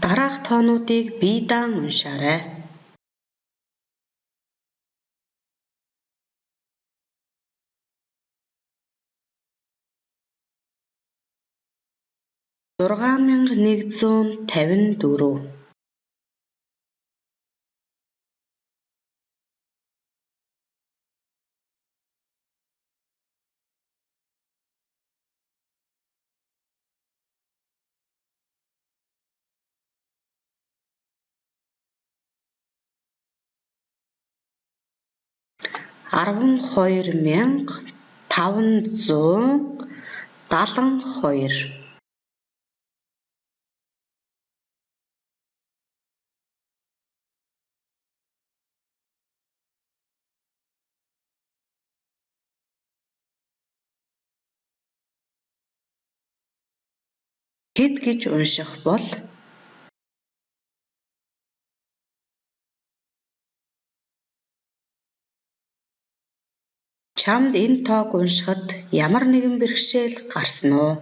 Дараах тоонуудыг бие даан уншаарай. Зургаан мянга нэгдүгээр 54. Арван хоёр мянга 572. Хэд гэж унших бол чамд энэ тоог уншихад ямар нэгэн бэрхшээл гарсан уу?